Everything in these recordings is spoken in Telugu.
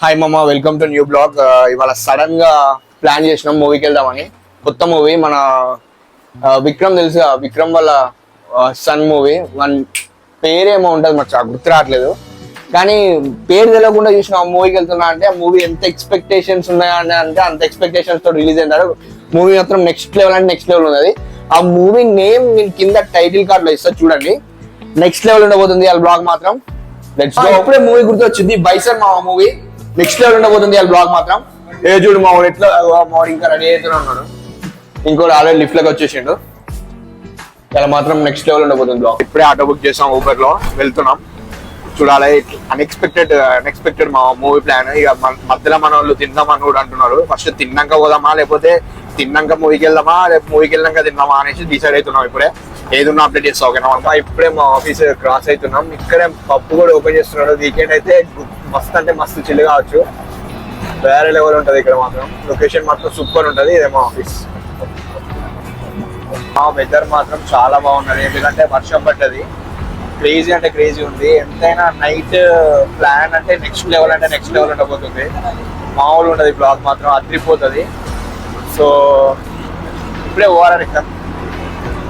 హాయ్ మమ్మ, వెల్కమ్ టు న్యూ బ్లాగ్. ఇవాళ సడన్ గా ప్లాన్ చేసినాం మూవీకి వెళ్దామని. కొత్త మూవీ మన విక్రమ్ తెలుసు, విక్రమ్ వాళ్ళ సన్ మూవీ. మన పేరేమో ఉంటుంది, మరి గుర్తు రావట్లేదు. కానీ పేరు తెలియకుండా చూసిన మూవీకి వెళ్తున్నా అంటే ఆ మూవీ ఎంత ఎక్స్పెక్టేషన్స్ ఉన్నాయని అంటే అంత ఎక్స్పెక్టేషన్స్ తో రిలీజ్ అయినారు. మూవీ మాత్రం నెక్స్ట్ లెవెల్ అంటే నెక్స్ట్ లెవెల్ ఉన్నది. ఆ మూవీ నేమ్ నేను కింద టైటిల్ కార్డ్ లో ఇస్తా చూడండి. నెక్స్ట్ లెవెల్ ఉండబోతుంది ఆ బ్లాగ్ మాత్రం. ఇప్పుడే మూవీ గుర్తు వచ్చింది, బైసన్ మా మూవీ నెక్స్ట్ లెవెల్ ఉండబోతుంది ఆ బ్లాగ్ మాత్రం. ఏ చూడు మా ఎట్లా ఇంకా రెడీ అవుతూనే ఉన్నాడు. ఇంకోటి ఆల్రెడీ లిఫ్ట్ లోకి వచ్చేసిండు. ఇలా మాత్రం నెక్స్ట్ లెవెల్ ఉండబోతుంది బ్లాగ్. ఇప్పుడే ఆటో బుక్ చేసాం, ఊబర్ లో వెళ్తున్నాం. చూడాలి, అన్ఎక్స్పెక్టెడ్ మా మూవీ ప్లాన్. ఇక మధ్యలో మన వాళ్ళు తిందామని కూడా అంటున్నారు. ఫస్ట్ తిన్నాక పోదామా, లేకపోతే తిన్నాక మూవీకి వెళ్దామా, లేకపోతే మూవీకి వెళ్ళాక తిందామా అనేసి డిసైడ్ అవుతున్నాం. ఇప్పుడే ఏదన్నా అప్డేట్ చేస్తాం, ఓకేనా? అంతా ఇప్పుడే మా ఆఫీస్ క్రాస్ అవుతున్నాం. ఇక్కడే పప్పు కూడా ఓపెన్ చేస్తున్నాడు. వీకెండ్ అయితే మస్తు అంటే మస్తు చిల్లు కావచ్చు. వేరే లెవెల్ ఉంటది ఇక్కడ మాత్రం. లొకేషన్ మాత్రం సూపర్ ఉంటది. ఇదే మా ఆఫీస్. ఆ వెదర్ మాత్రం చాలా బాగున్నది, ఎందుకంటే వర్షం పడ్డది. క్రేజీ అంటే క్రేజీ ఉంది. ఎంతైనా నైట్ ప్లాన్ అంటే నెక్స్ట్ లెవెల్ ఉండబోతుంది. మామూలు ఉండదు, బ్లాగ్ మాత్రం అదిరిపోతుంది. సో ఇప్పుడే ఓవర్ ఇక్కడ.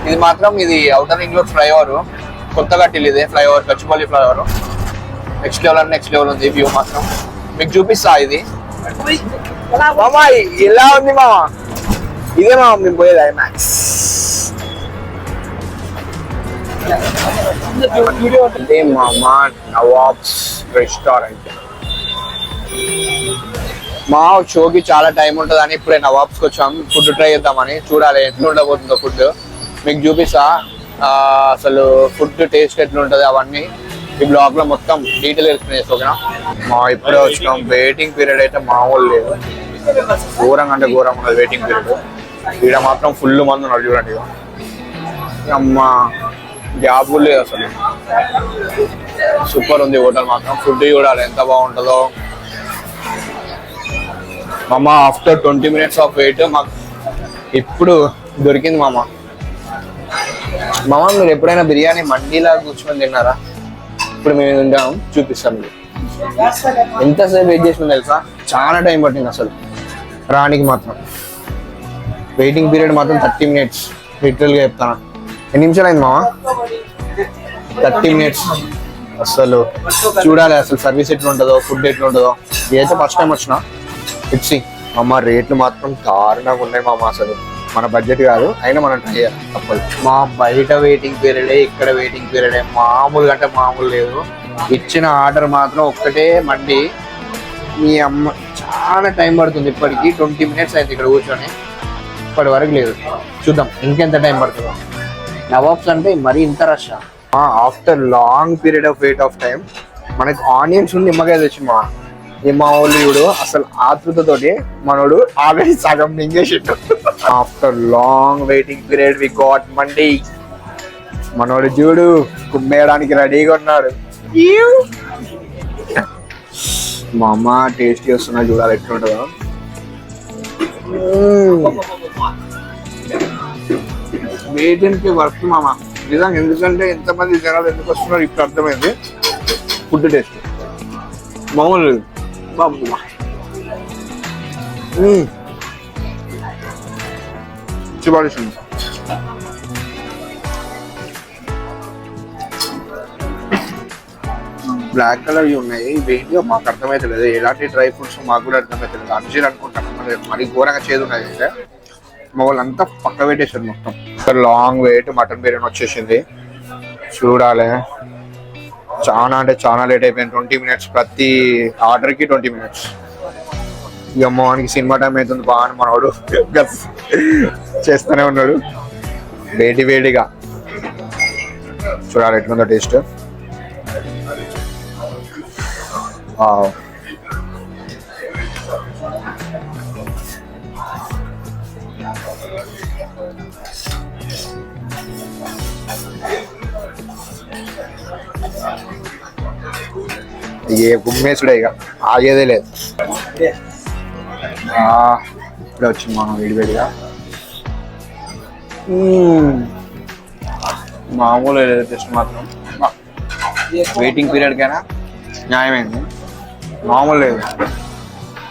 ఇది మాత్రం ఇది ఔటర్ రింగ్ రోడ్ ఫ్లైఓవర్, కొత్తగా ఇదే flyover, Gachipalli flyover. Next level ఉంది. వ్యూ మాత్రం మీకు చూపిస్తా. ఇది మామా ఎలా ఉంది మామా? ఇదే మామ మేము పోయేది ఐమాక్స్. అంటే మామా నవాబ్స్ రెస్టారెంట్. మా షోకి చాలా టైం ఉంటుంది అని ఇప్పుడే నవాబ్స్కి వచ్చాం. ఫుడ్ ట్రై చేద్దామని. చూడాలి ఎట్లా ఉండబోతుందో ఫుడ్, మీకు చూపిస్తా. అసలు ఫుడ్ టేస్ట్ ఎట్లా ఉంటుంది అవన్నీ ఈ బ్లాగ్ లో మొత్తం డీటెయిల్ ఎక్స్ప్లెయిన్ చేస్తా, ఓకేనా? మా ఇప్పుడే వచ్చినాం. వెయిటింగ్ పీరియడ్ అయితే మామూలు లేదు, ఘోరంగా అంటే ఘోరంగా ఉన్నది వెయిటింగ్ పీరియడ్. ఇక్కడ మాత్రం ఫుల్ మంది ఉన్నారు చూడండి. అమ్మ గ్యాప్ లేదు అసలు. సూపర్ ఉంది హోటల్ మాత్రం. ఫుడ్ చూడాలి ఎంత బాగుంటుందో. మామ ఆఫ్టర్ 20 minutes ఆఫ్ వెయిట్ మాకు ఇప్పుడు దొరికింది మామ. మామ మీరు ఎప్పుడైనా బిర్యానీ మండీలా కూర్చొని తిన్నారా? ఇప్పుడు మేము తింటాం, చూపిస్తాం. మీరు ఎంతసేపు వెయిట్ చేసినా తెలుసా? చాలా టైం పట్టింది అసలు రానికి మాత్రం. వెయిటింగ్ పీరియడ్ మాత్రం 30 minutes లిటరల్గా చెప్తాను. ఎన్ని నిమిషాలు అయింది మామ? 30 minutes. అసలు చూడాలి అసలు సర్వీస్ ఎట్లా ఉంటుందో, ఫుడ్ ఎట్లా ఉంటుందో. ఇదైతే ఫస్ట్ టైం వచ్చిన. ఇట్సి అమ్మ రేట్లు మాత్రం దారుణంగా ఉన్నాయి మామ. అసలు మన బడ్జెట్ కాదు, అయినా మనం ట్రై చేయాలి, తప్పదు. మా బయట వెయిటింగ్ పీరియడే, ఇక్కడ వెయిటింగ్ పీరియడే. మామూలుగా అంటే మామూలు లేదు. ఇచ్చిన ఆర్డర్ మాత్రం ఒక్కటే మండి. మీ అమ్మ చాలా టైం పడుతుంది. ఇప్పటికి 20 minutes అయింది ఇక్కడ కూర్చొని. ఇప్పటి వరకు లేదు. చూద్దాం ఇంకెంత టైం పడుతుందో. నవాబ్స్ అంటే మరీ ఇంత rush. After long period of weight of time మనకి ఆనియన్స్ నిమ్మకాయ తెచ్చి మా వాళ్ళు చూడు అసలు ఆతృతతోటి మనోడు ఆల్రెడీ సగం మింగేసిండు. After long waiting period we got mandi. మనోడు చూడు కుమ్మేయడానికి రెడీగా ఉన్నాడు. మా అమ్మ టేస్ట్ చేస్తున్నా, చూడాలి ఎట్లుంటుందో. వెయిటింగ్కి వర్క్ మామ నిజంగా. ఎందుకంటే ఎంతమంది జనాలు ఎందుకు వస్తున్నారు ఇప్పుడు అర్థమైంది. ఫుడ్ టేస్ట్ మామూలు బాబు. చూడాల్సింది. బ్లాక్ కలర్ ఉన్నాయి. ఇవేంటిగా మాకు అర్థమైతలేదు. ఎలాంటి డ్రై ఫ్రూట్స్ మాకు కూడా అర్థమైతలేదు. అంజీర్ అనుకుంటాను, మరి ఘోరంగా చేదు ఉన్నాయి. అయితే మా వాళ్ళంతా పక్క పెట్టేసారు మొత్తం. లాంగ్ వెయిట్ మటన్ బిర్యానీ వచ్చేసింది. చూడాలి. చాలా అంటే చాలా లేట్ అయిపోయింది. 20 minutes ప్రతి ఆర్డర్కి 20 minutes. ఇక మోహన్కి సినిమా టైం అవుతుంది బాగా అని మనవాడు చేస్తూనే ఉన్నాడు వేడిగా. చూడాలి ఎట్లుందో టేస్ట్. ఏ గుమ్మేసుడే, ఇక ఆగేదే లేదు. ఇప్పుడే వచ్చింది మనం వేడివేడిగా. మామూలు టెస్ట్ మాత్రం వెయిటింగ్ పీరియడ్ కైనా న్యాయమైంది, మామూలు లేదు.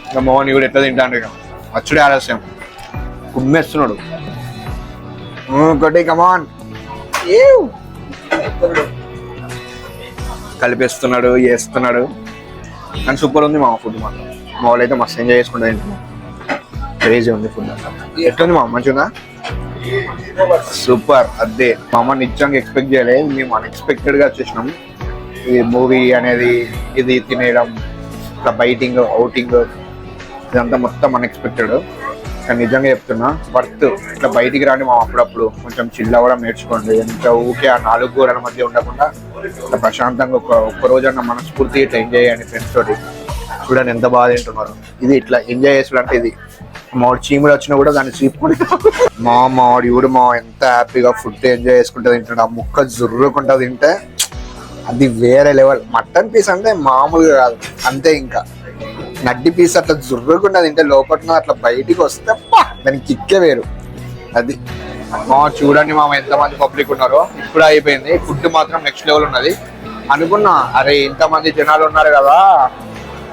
ఇంకా మోహన్ కూడా ఎట్లా తింటాడు ఇక వచ్చుడే ఆలస్యం కుమ్మేస్తున్నాడు ఒకటి కమాన్ కలిపేస్తున్నాడు చేస్తున్నాడు కానీ సూపర్ ఉంది మా ఫుడ్ మాత్రం మా వాళ్ళు అయితే మస్తు ఎంజాయ్ చేసుకుంటుంది క్రేజీ ఉంది ఫుడ్ ఎట్లుంది మా మంచిగా సూపర్ అదే మా అమ్మ నిజంగా ఎక్స్పెక్ట్ చేయలేదు మేము అన్ఎక్స్పెక్టెడ్ గా వచ్చేసినాం ఈ మూవీ అనేది ఇది తినేయడం ఇట్లా బైటింగ్ అవుటింగ్ ఇదంతా మొత్తం అన్ఎక్స్పెక్టెడ్ కానీ నిజంగా చెప్తున్నా వర్త్ ఇట్లా బయటికి రాని మా అప్పుడప్పుడు కొంచెం చిల్ అవ్వడం నేర్చుకోండి ఎంత ఊకే ఆ 4 గోడల మధ్య ఉండకుండా ఇట్లా ప్రశాంతంగా ఒక్క రోజన్నా మనస్ఫూర్తి ఇట్లా ఎంజాయ్ చేయండి ఫ్రెండ్స్ తోటి చూడండి ఎంత బాగా తింటున్నారు ఇది ఇట్లా ఎంజాయ్ చేసుడు అంటే ఇది మామిడి చీములు వచ్చినా కూడా దాన్ని చీపుకొని మామిడి కూడా మా ఎంత హ్యాపీగా ఫుడ్ ఎంజాయ్ చేసుకుంటూ తింటాడు ఆ ముక్క జుర్రుకుంటా తింటే అది వేరే లెవెల్ మటన్ పీస్ అంటే మామూలుగా కాదు అంతే ఇంకా నడ్డి పీస్ అట్లా జుర్రుకుండా తింటే లోపల అట్లా బయటికి వస్తే దానికి కిక్కే వేరు అది చూడండి మామ ఎంతమంది పబ్లిక్ ఉన్నారో ఇప్పుడు అయిపోయింది ఫుడ్ మాత్రం నెక్స్ట్ లెవెల్ ఉన్నది అనుకున్నా అరే ఇంతమంది జనాలు ఉన్నారు కదా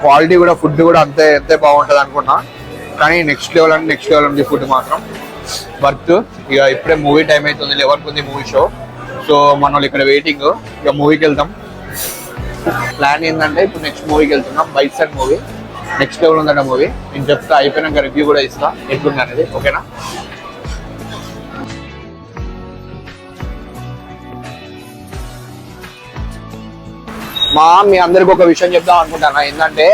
క్వాలిటీ కూడా ఫుడ్ కూడా అంతే బాగుంటది అనుకున్నా కానీ నెక్స్ట్ లెవెల్ అంటే నెక్స్ట్ లెవెల్ ఉంది ఫుడ్ మాత్రం వర్త్ ఇక ఇప్పుడే మూవీ టైం అవుతుంది 11 ఉంది మూవీ షో సో మన వాళ్ళు ఇక్కడ వెయిటింగ్ ఇక మూవీకి వెళ్తాం ప్లాన్ ఏంటంటే ఇప్పుడు నెక్స్ట్ మూవీకి వెళ్తున్నాం బైసన్ మూవీ నెక్స్ట్ లెవెల్ ఉందన్న మూవీ నేను చెప్తా అయిపోయినాక రివ్యూ కూడా ఇస్తా ఎట్లుంది అనేది ఓకేనా మీ అందరికి ఒక విషయం చెప్దాం అనుకుంటాను ఏంటంటే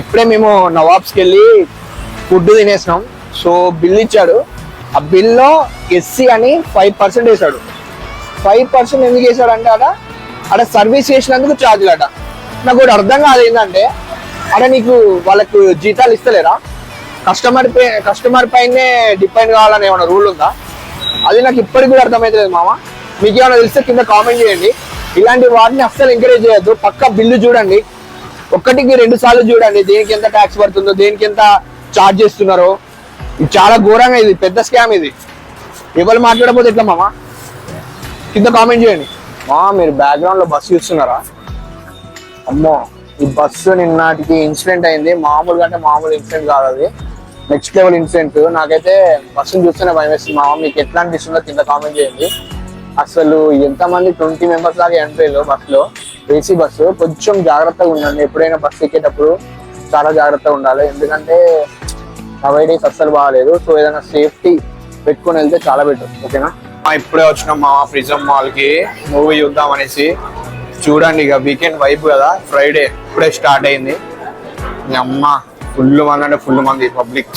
ఇప్పుడే మేము నవాబ్స్కి వెళ్ళి ఫుడ్ తినేసినాం సో బిల్ ఇచ్చాడు ఆ బిల్లో ఎస్సీ అని 5% వేసాడు 5% ఎందుకు వేసాడు అంటే అక్కడ సర్వీస్ చేసినందుకు ఛార్జీలు అట నాకు కూడా అర్థం కాదు ఏంటంటే అక్కడ నీకు వాళ్ళకు జీతాలు ఇస్తలేరా కస్టమర్ పైనే డిపెండ్ కావాలని ఏమైనా రూల్ ఉందా అది నాకు ఇప్పటికి కూడా అర్థమవుతలేదు మామ మీకు ఏమైనా తెలిస్తే కింద కామెంట్ చేయండి ఇలాంటి వాటిని అస్సలు ఎంకరేజ్ చేయొద్దు పక్కా బిల్లు చూడండి 1కి 2 సార్లు చూడండి దేనికి ఎంత ట్యాక్స్ పడుతుందో దేనికి ఎంత ఛార్జ్ చేస్తున్నారో ఇది చాలా ఘోరంగా ఇది పెద్ద స్కామ్ ఇది ఎవరు మాట్లాడకపోతే ఎట్లా మామ కింద కామెంట్ చేయండి మీరు బ్యాక్గ్రౌండ్ లో బస్సు చూస్తున్నారా అమ్మో ఈ బస్సు నిన్నటికి ఇన్సిడెంట్ అయింది మామూలుగా అంటే మామూలు ఇన్సిడెంట్ కాదు అది నెక్స్ట్ లెవెల్ ఇన్సిడెంట్ నాకైతే బస్సును చూస్తేనే భయం వేస్తుంది మామ మీకు ఎట్లా అనిపిస్తుందో కింద కామెంట్ చేయండి అసలు ఎంతమంది 20 మెంబర్స్ దాకా ఎంట్రీలో బస్సులో ఏసీ బస్సు కొంచెం జాగ్రత్తగా ఉండండి ఎప్పుడైనా బస్సు ఎక్కేటప్పుడు చాలా జాగ్రత్తగా ఉండాలి ఎందుకంటే నవైడేస్ అస్సలు బాగాలేదు సో ఏదైనా సేఫ్టీ పెట్టుకుని వెళ్తే చాలా బెటర్ ఓకేనా ఇప్పుడే వచ్చినాం మా ప్రిజం మాల్ కి మూవీ చూద్దాం అనేసి చూడండి ఇక వీకెండ్ వైపు కదా ఫ్రైడే ఇప్పుడే స్టార్ట్ అయింది అమ్మ ఫుల్ మంది అంటే ఫుల్ మంది పబ్లిక్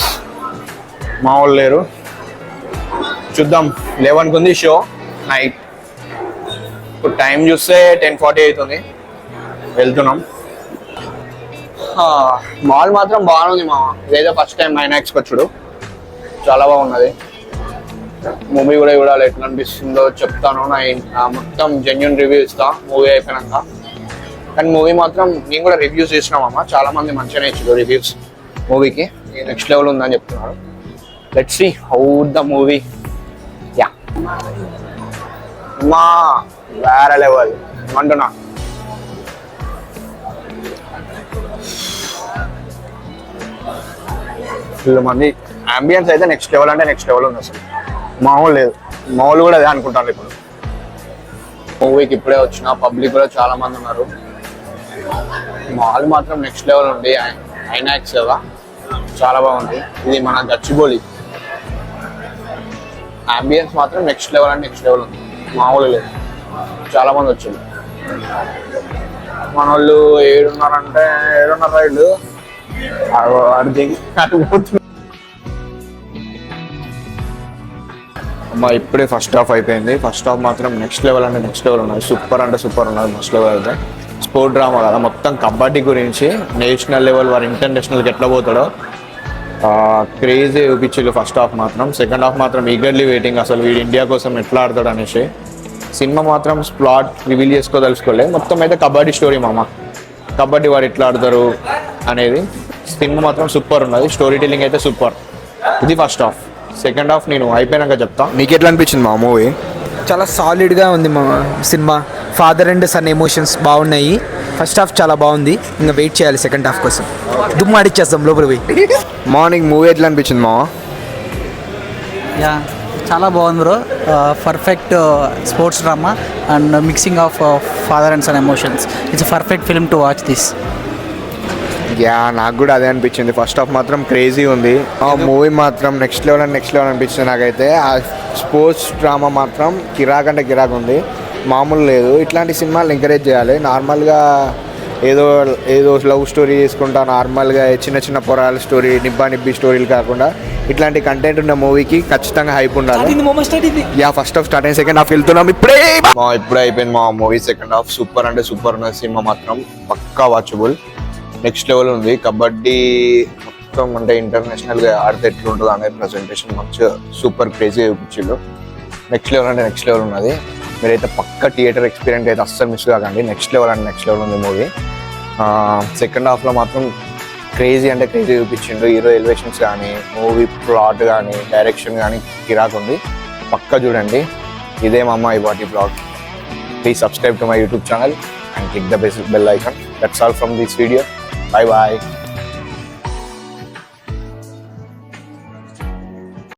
మా వాళ్ళు లేరు చూద్దాం 11కి ఉంది షో నైట్ ఇప్పుడు టైం చూస్తే 10:40 అవుతుంది వెళ్తున్నాం మాల్ మాత్రం బాగుంది మామ ఇదైతే ఫస్ట్ టైం ఐనాక్స్కి వచ్చుడు చాలా బాగున్నది మూవీ కూడా చూడాలి ఎట్లా అనిపిస్తుందో చెప్తాను నా మొత్తం జెన్యూన్ రివ్యూ ఇస్తా మూవీ అయిపోయినాక కానీ మూవీ మాత్రం నేను కూడా రివ్యూస్ చేసినామమ్మా చాలా మంది మంచిగానే ఇచ్చారు రివ్యూస్ మూవీకి నెక్స్ట్ లెవెల్ ఉందని చెప్తున్నారు let's see how the movie yeah మా వేరే లెవెల్ అంటున్నా ఫుల్ మంది అంబియన్స్ అయితే నెక్స్ట్ లెవెల్ అంటే నెక్స్ట్ లెవెల్ ఉంది అసలు మామూలు లేదు మామూలు కూడా అదే అనుకుంటాను ఇప్పుడు మూవీకి ఇప్పుడే వచ్చిన పబ్లిక్ కూడా చాలా మంది ఉన్నారు మాల్ మాత్రం నెక్స్ట్ లెవెల్ ఉంది ఐనాక్స్ కదా చాలా బాగుంది ఇది మన గచ్చిబౌలి అంబియన్స్ మాత్రం నెక్స్ట్ లెవెల్ అంటే నెక్స్ట్ లెవెల్ ఉంది మామూలు లేదు చాలా మంది వచ్చారు మన వాళ్ళు 7:30 అంటే 7:30 రైళ్ళు అమ్మా ఇప్పుడే ఫస్ట్ హాఫ్ అయిపోయింది ఫస్ట్ హాఫ్ మాత్రం నెక్స్ట్ లెవెల్ అంటే నెక్స్ట్ లెవెల్ ఉన్నది సూపర్ అంటే సూపర్ ఉన్నది ఫస్ట్ లెవెల్ అయితే స్పోర్ట్ డ్రామా కదా మొత్తం కబడ్డీ గురించి నేషనల్ లెవెల్ వారు ఇంటర్నేషనల్కి ఎట్లా పోతాడో క్రేజీ చూపించారు ఫస్ట్ హాఫ్ మాత్రం సెకండ్ హాఫ్ మాత్రం ఈగర్లీ వెయిటింగ్ అసలు వీడు ఇండియా కోసం ఎట్లా ఆడతాడు అనేసి సినిమా మాత్రం ప్లాట్ రివీల్ చేసుకోదలుచుకోలే మొత్తం అయితే కబడ్డీ స్టోరీ మామ కబడ్డీ వాడు ఎట్లా ఆడతారు అనేది సినిమా మాత్రం సూపర్ ఉన్నది స్టోరీ టెల్లింగ్ అయితే సూపర్ ఇది ఫస్ట్ హాఫ్ సెకండ్ హాఫ్ నేను అయిపోయినాక చెప్తా మీకు ఎట్లా అనిపించింది మా మూవీ చాలా సాలిడ్గా ఉంది మా సినిమా. ఫాదర్ అండ్ సన్ ఎమోషన్స్ బాగున్నాయి. ఫస్ట్ హాఫ్ చాలా బాగుంది, ఇంకా వెయిట్ చేయాలి సెకండ్ హాఫ్ కోసం. దుమ్ము ఆడిచ్చేస్తాం లోపల పోయి. మార్నింగ్ మూవీ ఎట్లా అనిపించింది మా? యా చాలా బాగుంది bro. Perfect sports drama and mixing of father and son emotions. It's perfect film to watch this. Yeah నాకు కూడా అదే అనిపించింది. ఫస్ట్ హాఫ్ మాత్రం క్రేజీ ఉంది. ఆ మూవీ మాత్రం నెక్స్ట్ లెవెల్ అనిపించింది నాకైతే. ఆ స్పోర్ట్స్ డ్రామా మాత్రం కిరాక్ అంటే కిరాక్ ఉంది, మామూలు లేదు. ఇట్లాంటి సినిమాలు ఎంకరేజ్ చేయాలి. నార్మల్గా ఏదో లవ్ స్టోరీ చేసుకుంటా నార్మల్గా చిన్న పొరాల స్టోరీ, నిబ్బి స్టోరీలు కాకుండా ఇట్లాంటి కంటెంట్ ఉన్న మూవీకి ఖచ్చితంగా హైప్ ఉండాలి. యా ఫస్ట్ హాఫ్ స్టార్ట్ అయింది, సెకండ్ హాఫ్ వెళ్తున్నాం ఇప్పుడే అయిపోయింది మా మూవీ. సెకండ్ హాఫ్ సూపర్ అంటే సూపర్ ఉన్న సినిమా మాత్రం పక్కా వాచబుల్, నెక్స్ట్ లెవెల్ ఉంది. కబడ్డీ మొత్తం అంటే ఇంటర్నేషనల్గా ఆడితే ఎట్లుంటుంది అనే ప్రజెంటేషన్ మంచిగా సూపర్ క్రేజీ చూపించిండు. నెక్స్ట్ లెవెల్ అంటే నెక్స్ట్ లెవెల్ ఉన్నది. మీరైతే పక్క థియేటర్ ఎక్స్పీరియన్స్ అయితే అస్సలు మిస్ కాకండి. నెక్స్ట్ లెవెల్ అంటే నెక్స్ట్ లెవెల్ ఉంది మూవీ. సెకండ్ హాఫ్లో మాత్రం క్రేజీ అంటే క్రేజీ చూపించిండు. హీరో ఎలివేషన్స్ కానీ, మూవీ ప్లాట్ కానీ, డైరెక్షన్ కానీ కిరాక్ ఉంది. పక్కా చూడండి. ఇదే మా అమ్మ ఇవాటి blog. Please subscribe to my YouTube channel and click the bell icon. That's all from this video. Bye bye.